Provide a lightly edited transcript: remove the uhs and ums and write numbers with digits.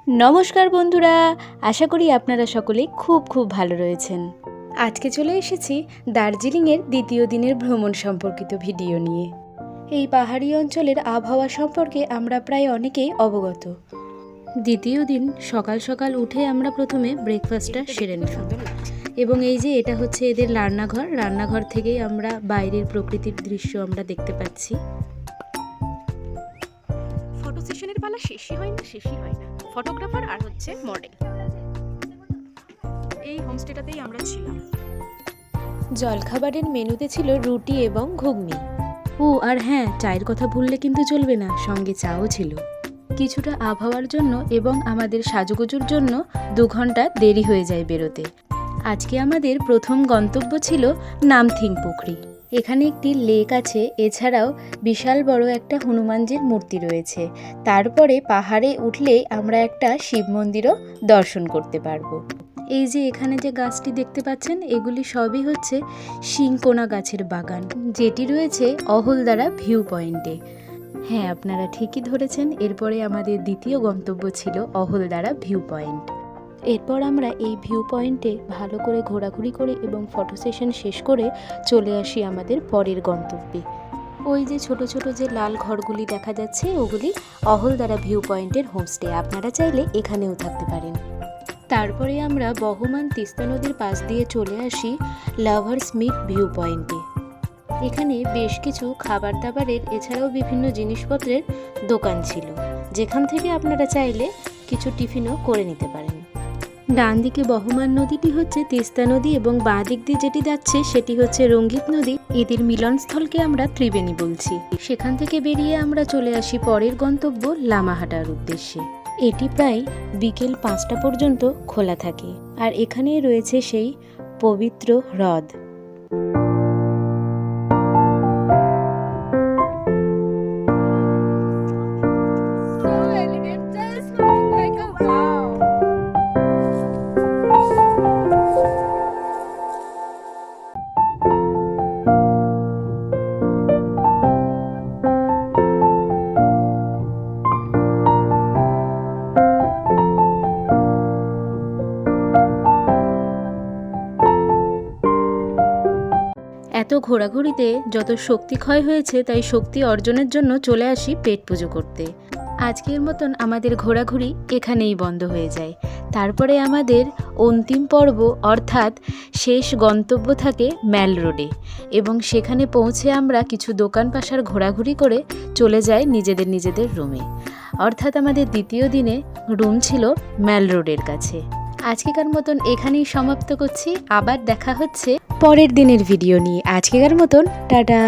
নমস্কার বন্ধুরা, আশা করি আপনারা সকলে খুব ভালো রয়েছেন। আজকে চলে এসেছি দার্জিলিংয়ের দ্বিতীয় দিনের ভ্রমণ সম্পর্কিত ভিডিও নিয়ে। এই পাহাড়ি অঞ্চলের আবহাওয়া সম্পর্কে আমরা প্রায় অনেকেই অবগত। দ্বিতীয় দিন সকাল সকাল উঠে আমরা প্রথমে ব্রেকফাস্টটা সেরে নিলাম এবং এই যে এটা হচ্ছে এদের রান্নাঘর থেকেই আমরা বাইরের প্রকৃতির দৃশ্য আমরা দেখতে পাচ্ছি। ফটো সেশনের পালা শেষই হয় না। ফটোগ্রাফার আর হচ্ছে মডেল, এই হোমস্টেটাতেই আমরা ছিলাম। জলখাবারের মেনুতে ছিল রুটি এবং ঘুগনি। আর হ্যাঁ, চায়ের কথা ভুললে কিন্তু চলবে না, সঙ্গে চাও ছিল। কিছুটা আবহাওয়ার জন্য এবং আমাদের সাজুগুজুর জন্য 2 ঘন্টা দেরি হয়ে যায় বেরোতে। আজকে আমাদের প্রথম গন্তব্য ছিল নামথিং পুখরি। এখানে একটি লেক আছে, এছাড়াও বিশাল বড় একটা হনুমানজির মূর্তি রয়েছে। তারপরে পাহাড়ে উঠলেই আমরা একটা শিব মন্দিরও দর্শন করতে পারবো। এই যে এখানে যে গাছটি দেখতে পাচ্ছেন, এগুলি সবই হচ্ছে শিংকোনা গাছের বাগান, যেটি রয়েছে অহলদারা ভিউ পয়েন্টে। হ্যাঁ, আপনারা ঠিকই ধরেছেন, এরপরে আমাদের দ্বিতীয় গন্তব্য ছিল অহলদারা ভিউ পয়েন্ট। এরপর আমরা এই ভিউ পয়েন্টে ভালো করে ঘোরাঘুরি করে এবং ফটো সেশন শেষ করে চলে আসি আমাদের পরের গন্তব্যে। ওই যে ছোট ছোট যে লাল ঘরগুলি দেখা যাচ্ছে, ওগুলি অহলদারা ভিউ পয়েন্টের হোমস্টে। আপনারা চাইলে এখানেও থাকতে পারেন। তারপরে আমরা বহমান তিস্তা নদীর পাশ দিয়ে চলে আসি লাভার্স মিট ভিউ পয়েন্টে। এখানে বেশ কিছু খাবার দাবারের এছাড়াও বিভিন্ন জিনিসপত্রের দোকান ছিল, যেখান থেকে আপনারা চাইলে কিছু টিফিনও করে নিতে পারেন। ডান দিকে বহমান নদীটি হচ্ছে তিস্তা নদী এবং বাঁ দিক দিয়ে যেটি যাচ্ছে সেটি হচ্ছে রঙ্গিত নদী। এদের মিলনস্থলকে আমরা ত্রিবেণী বলছি। সেখান থেকে বেরিয়ে আমরা চলে আসি পরের গন্তব্য লামাহাটার উদ্দেশ্যে। এটি প্রায় বিকেল 5টা পর্যন্ত খোলা থাকে, আর এখানেই রয়েছে সেই পবিত্র হ্রদ। এত ঘোরাঘুরিতে যত শক্তি ক্ষয় হয়েছে, তাই শক্তি অর্জনের জন্য চলে আসি পেট পুজো করতে। আজকের মতন আমাদের ঘোরাঘুরি এখানেই বন্ধ হয়ে যায়। তারপরে আমাদের অন্তিম পর্ব অর্থাৎ শেষ গন্তব্য থাকে ম্যাল রোডে, এবং সেখানে পৌঁছে আমরা কিছু দোকান পাশার ঘোরাঘুরি করে চলে যাই নিজেদের রুমে। অর্থাৎ আমাদের দ্বিতীয় দিনে রুম ছিল ম্যাল রোডের কাছে। আজকেকার মতন এখানেই সমাপ্ত করছি। আবার দেখা হচ্ছে পরের দিনের ভিডিও নিয়ে। আজকেকার মতন টাটা।